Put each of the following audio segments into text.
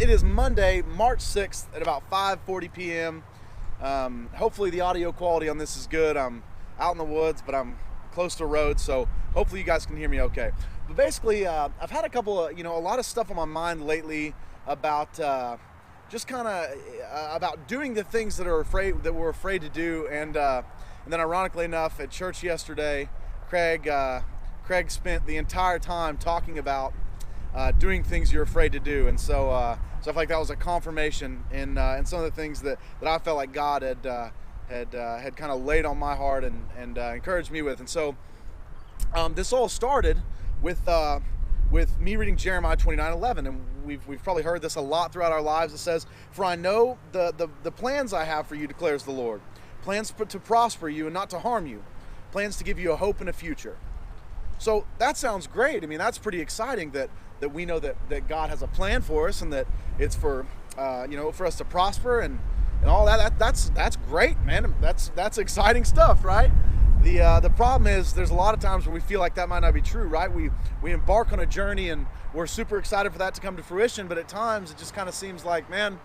It is Monday, March 6th at about 5:40 p.m. Hopefully the audio quality on this is good. I'm out in the woods, but I'm close to a road, so hopefully you guys can hear me okay. But basically, I've had a couple of, a lot of stuff on my mind lately about just kind of about doing the things that we're afraid to do, and then ironically enough, at church yesterday, Craig spent the entire time talking about doing things you're afraid to do, and so I feel like that was a confirmation in some of the things that I felt like God had kind of laid on my heart and encouraged me with. And so this all started with me reading Jeremiah 29:11, and we've probably heard this a lot throughout our lives. It says, "For I know the plans I have for you, declares the Lord, plans to prosper you and not to harm you, plans to give you a hope and a future." So that sounds great. I mean, that's pretty exciting that we know that God has a plan for us, and that it's for for us to prosper and all that. That's great, man. That's exciting stuff, right? The problem is there's a lot of times where we feel like that might not be true, right? We embark on a journey and we're super excited for that to come to fruition, but at times it just kind of seems like, man,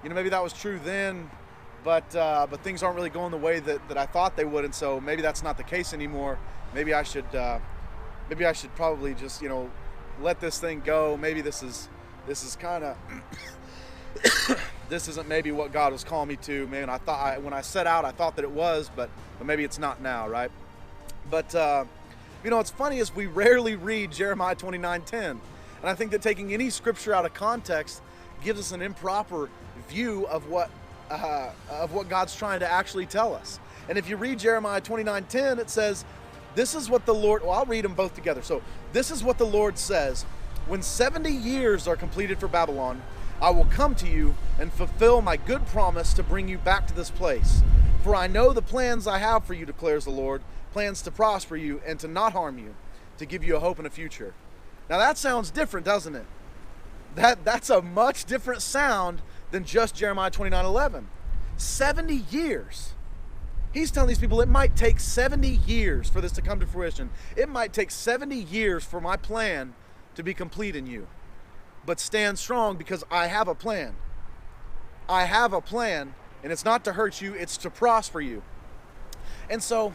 maybe that was true then, but things aren't really going the way that I thought they would, and so maybe that's not the case anymore. Maybe I should probably just let this thing go. Maybe this is kind of this isn't maybe what God was calling me to. Man, when I set out, I thought that it was, but maybe it's not now, right? But what's funny is we rarely read Jeremiah 29:10, and I think that taking any scripture out of context gives us an improper view of what God's trying to actually tell us. And if you read Jeremiah 29:10, it says, "This is what the Lord," well, I'll read them both together. So, "This is what the Lord says, when 70 years are completed for Babylon, I will come to you and fulfill my good promise to bring you back to this place. For I know the plans I have for you, declares the Lord, plans to prosper you and to not harm you, to give you a hope and a future." Now that sounds different, doesn't it? That's a much different sound than just Jeremiah 29:11. 70 years. He's telling these people it might take 70 years for this to come to fruition. It might take 70 years for my plan to be complete in you. But stand strong, because I have a plan. I have a plan, and it's not to hurt you, it's to prosper you. And so,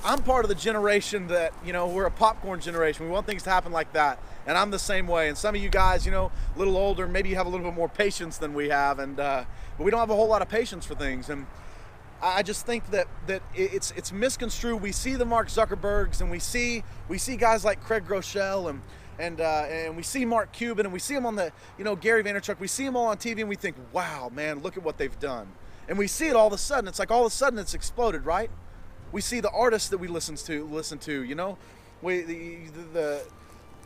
I'm part of the generation that, we're a popcorn generation. We want things to happen like that. And I'm the same way. And some of you guys, a little older, maybe you have a little bit more patience than we have. But we don't have a whole lot of patience for things. And I just think that it's misconstrued. We see the Mark Zuckerbergs, and we see guys like Craig Groeschel and we see Mark Cuban, and we see him on the Gary Vaynerchuk. We see them all on TV, and we think, wow, man, look at what they've done. And we see it all of a sudden. It's like all of a sudden it's exploded, right? We see the artists that we listen to.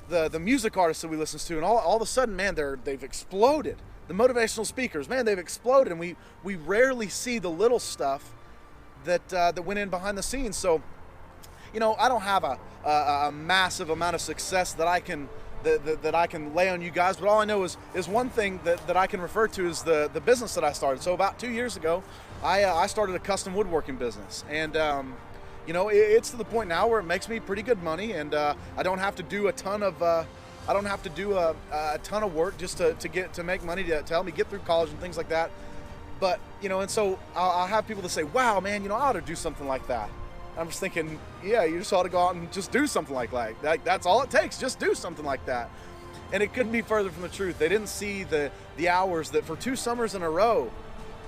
The music artists that we listen to, and all of a sudden, man, they've exploded. The motivational speakers, man, they've exploded, and we rarely see the little stuff that went in behind the scenes. So, I don't have a massive amount of success that I can lay on you guys, but all I know is one thing that I can refer to is the business that I started. So about 2 years ago, I started a custom woodworking business, and it's to the point now where it makes me pretty good money, and I don't have to do a ton of work just to make money to help me get through college and things like that. But and so I'll have people that say, "Wow, man, I ought to do something like that." I'm just thinking, yeah, you just ought to go out and just do something like that. That's all it takes. Just do something like that. And it couldn't be further from the truth. They didn't see the hours that for 2 summers in a row,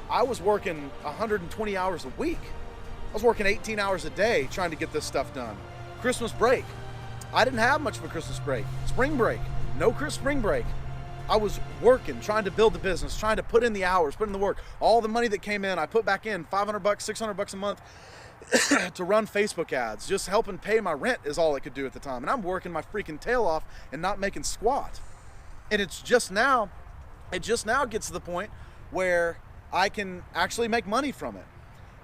I was working 120 hours a week. I was working 18 hours a day trying to get this stuff done. Christmas break, I didn't have much of a Christmas break. Spring break, no spring break. I was working, trying to build the business, trying to put in the hours, put in the work. All the money that came in, I put back in $500, $600 a month to run Facebook ads. Just helping pay my rent is all it could do at the time. And I'm working my freaking tail off and not making squat. And it just now gets to the point where I can actually make money from it.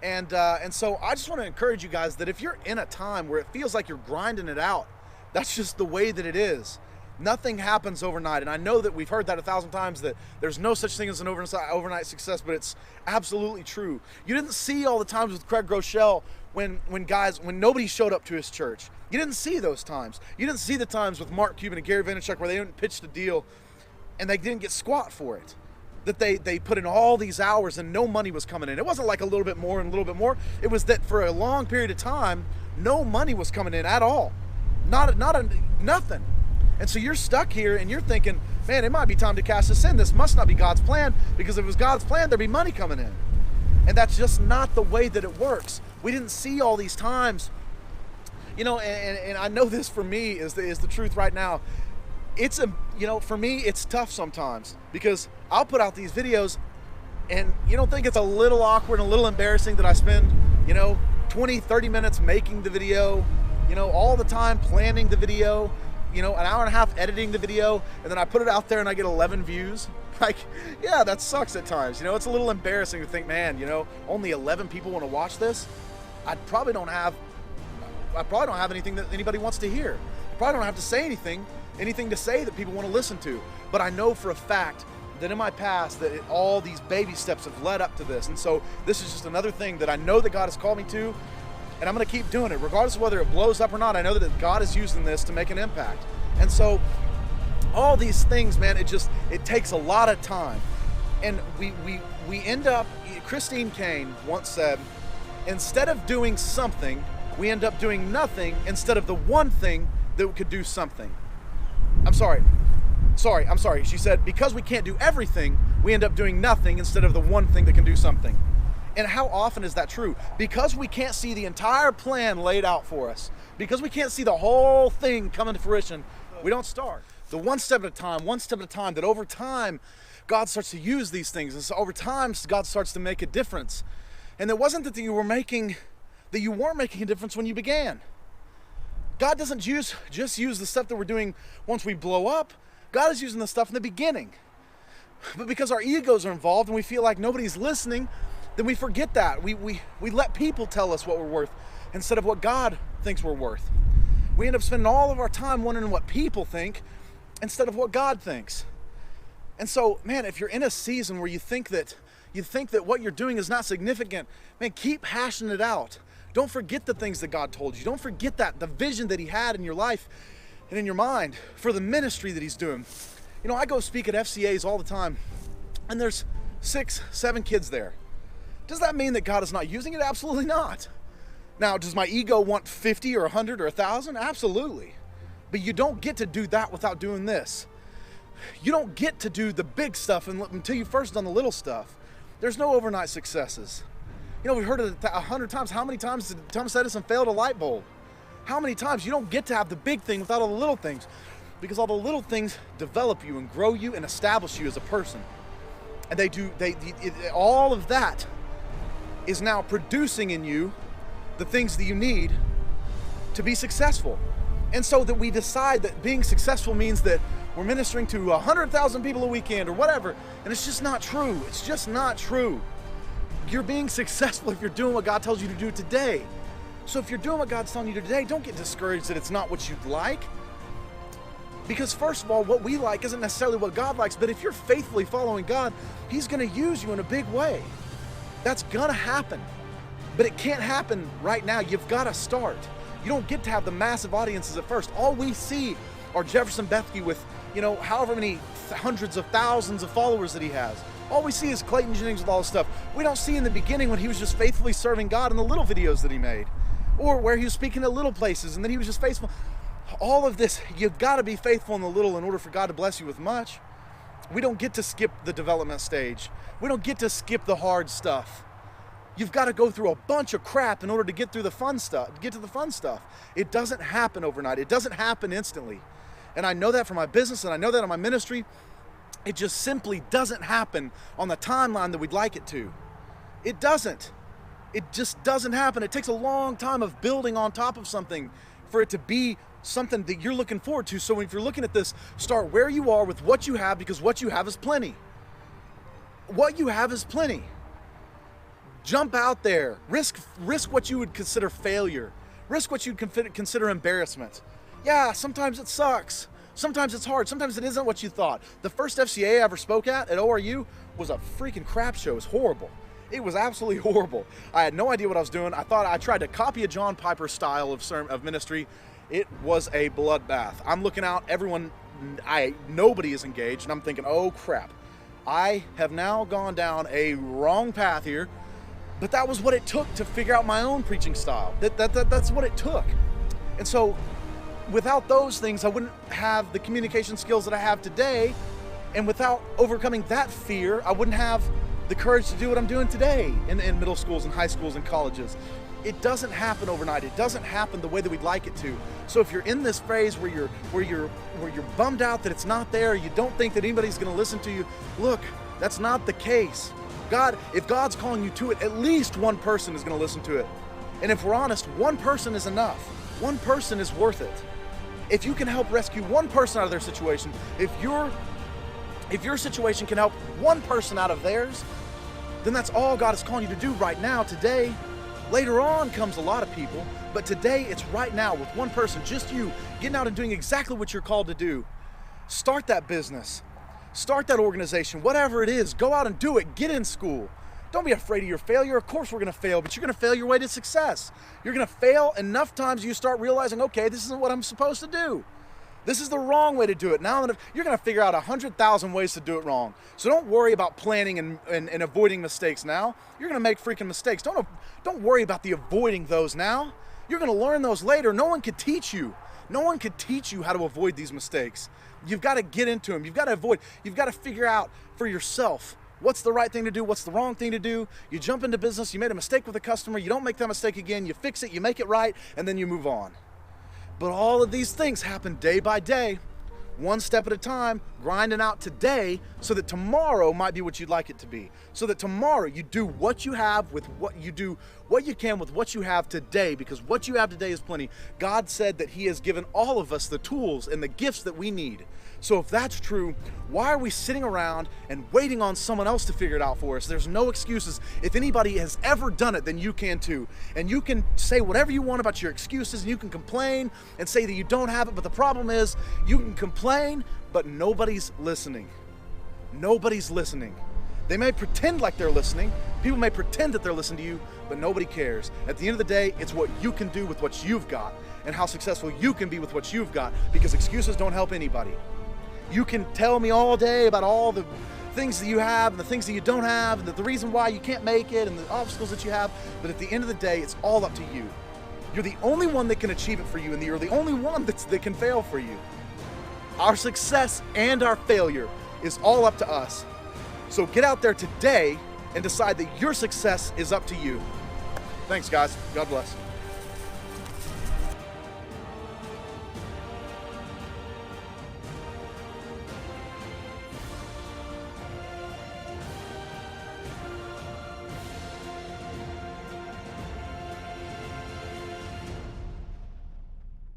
And so I just want to encourage you guys that if you're in a time where it feels like you're grinding it out, that's just the way that it is. Nothing happens overnight. And I know that we've heard that 1,000 times, that there's no such thing as an overnight success, but it's absolutely true. You didn't see all the times with Craig Groeschel when nobody showed up to his church. You didn't see those times. You didn't see the times with Mark Cuban and Gary Vaynerchuk where they didn't pitch the deal and they didn't get squat for it. That they put in all these hours and no money was coming in. It wasn't like a little bit more and a little bit more. It was that for a long period of time, no money was coming in at all. Nothing. And so you're stuck here and you're thinking, man, it might be time to cast this in. This must not be God's plan, because if it was God's plan, there'd be money coming in. And that's just not the way that it works. We didn't see all these times. You know, and I know this for me is the truth right now. For me, it's tough sometimes, because I'll put out these videos and you don't think it's a little awkward and a little embarrassing that I spend, 20, 30 minutes making the video, all the time planning the video, an hour and a half editing the video, and then I put it out there and I get 11 views. Like, yeah, that sucks at times. It's a little embarrassing to think, man, only 11 people want to watch this. I probably don't have anything that anybody wants to hear. I probably don't have to say anything to say that people want to listen to. But I know for a fact that in my past that all these baby steps have led up to this. And so this is just another thing that I know that God has called me to, and I'm going to keep doing it regardless of whether it blows up or not. I know that God is using this to make an impact. And so all these things, man, it takes a lot of time. And we end up, Christine Kane once said, instead of doing something, we end up doing nothing instead of the one thing that could do something. I'm sorry. She said, because we can't do everything, we end up doing nothing instead of the one thing that can do something. And how often is that true? Because we can't see the entire plan laid out for us, because we can't see the whole thing coming to fruition, we don't start. The one step at a time, that over time, God starts to use these things. And so over time, God starts to make a difference. And it wasn't that you weren't making a difference when you began. God doesn't just use the stuff that we're doing once we blow up. God is using the stuff in the beginning. But because our egos are involved and we feel like nobody's listening, then we forget that. We let people tell us what we're worth instead of what God thinks we're worth. We end up spending all of our time wondering what people think instead of what God thinks. And so, man, if you're in a season where you think that what you're doing is not significant, man, keep hashing it out. Don't forget the things that God told you. Don't forget the vision that He had in your life and in your mind for the ministry that He's doing. I go speak at FCAs all the time, and there's 6, 7 kids there. Does that mean that God is not using it? Absolutely not. Now, does my ego want 50 or 100 or 1,000? Absolutely. But you don't get to do that without doing this. You don't get to do the big stuff until you've first done the little stuff. There's no overnight successes. We've heard it 100 times. How many times did Thomas Edison fail a light bulb? How many times? You don't get to have the big thing without all the little things, because all the little things develop you and grow you and establish you as a person. And all of that is now producing in you the things that you need to be successful. And so that we decide that being successful means that we're ministering to 100,000 people a weekend or whatever, and it's just not true. It's just not true. You're being successful if you're doing what God tells you to do today. So if you're doing what God's telling you to do today, don't get discouraged that it's not what you'd like. Because first of all, what we like isn't necessarily what God likes, but if you're faithfully following God, He's going to use you in a big way. That's going to happen. But it can't happen right now. You've got to start. You don't get to have the massive audiences at first. All we see are Jefferson Bethke with, however many hundreds of thousands of followers that he has. All we see is Clayton Jennings with all this stuff. We don't see in the beginning when he was just faithfully serving God in the little videos that he made, or where he was speaking at little places and then he was just faithful. All of this, you've got to be faithful in the little in order for God to bless you with much. We don't get to skip the development stage. We don't get to skip the hard stuff. You've got to go through a bunch of crap in order to get through the fun stuff, get to the fun stuff. It doesn't happen overnight. It doesn't happen instantly. And I know that for my business, and I know that in my ministry. It just simply doesn't happen on the timeline that we'd like it to. It doesn't. It just doesn't happen. It takes a long time of building on top of something for it to be something that you're looking forward to. So if you're looking at this, start where you are with what you have, because what you have is plenty. What you have is plenty. Jump out there. Risk what you would consider failure. Risk what you'd consider embarrassment. Yeah, sometimes it sucks. Sometimes it's hard. Sometimes it isn't what you thought. The first FCA I ever spoke at ORU was a freaking crap show. It was horrible. It was absolutely horrible. I had no idea what I was doing. I tried to copy a John Piper style of ministry. It was a bloodbath. I'm looking out. Everyone nobody is engaged, and I'm thinking, oh crap, I have now gone down a wrong path here. But that was what it took to figure out my own preaching style. That's what it took. And so without those things, I wouldn't have the communication skills that I have today. And without overcoming that fear, I wouldn't have the courage to do what I'm doing today in middle schools and high schools and colleges. It doesn't happen overnight. It doesn't happen the way that we'd like it to. So if you're in this phase where you're bummed out that it's not there, you don't think that anybody's going to listen to you, look, that's not the case. If God's calling you to it, at least one person is going to listen to it. And if we're honest, one person is enough. One person is worth it. If you can help rescue one person out of their situation, if your situation can help one person out of theirs, then that's all God is calling you to do right now, today. Later on comes a lot of people, but today it's right now with one person, just you, getting out and doing exactly what you're called to do. Start that business. Start that organization, whatever it is, go out and do it. Get in school. Don't be afraid of your failure. Of course we're going to fail, but you're going to fail your way to success. You're going to fail enough times you start realizing, okay, this isn't what I'm supposed to do. This is the wrong way to do it. Now you're going to figure out 100,000 ways to do it wrong. So don't worry about planning and avoiding mistakes now. You're going to make freaking mistakes. Don't worry about the avoiding those now. You're going to learn those later. No one could teach you. No one could teach you how to avoid these mistakes. You've got to get into them. You've got to avoid. You've got to figure out for yourself what's the right thing to do, what's the wrong thing to do. You jump into business, you made a mistake with a customer, you don't make that mistake again, you fix it, you make it right, and then you move on. But all of these things happen day by day, one step at a time, grinding out today so that tomorrow might be what you'd like it to be. So that tomorrow you do what you have with what you do, what you can with what you have today, because what you have today is plenty. God said that He has given all of us the tools and the gifts that we need. So if that's true, why are we sitting around and waiting on someone else to figure it out for us? There's no excuses. If anybody has ever done it, then you can too. And you can say whatever you want about your excuses, and you can complain and say that you don't have it, but the problem is you can complain, but nobody's listening. Nobody's listening. They may pretend like they're listening. People may pretend that they're listening to you, but nobody cares. At the end of the day, it's what you can do with what you've got and how successful you can be with what you've got, because excuses don't help anybody. You can tell me all day about all the things that you have and the things that you don't have and the reason why you can't make it and the obstacles that you have, but at the end of the day, it's all up to you. You're the only one that can achieve it for you, and you're the only one that can fail for you. Our success and our failure is all up to us. So get out there today and decide that your success is up to you. Thanks, guys. God bless.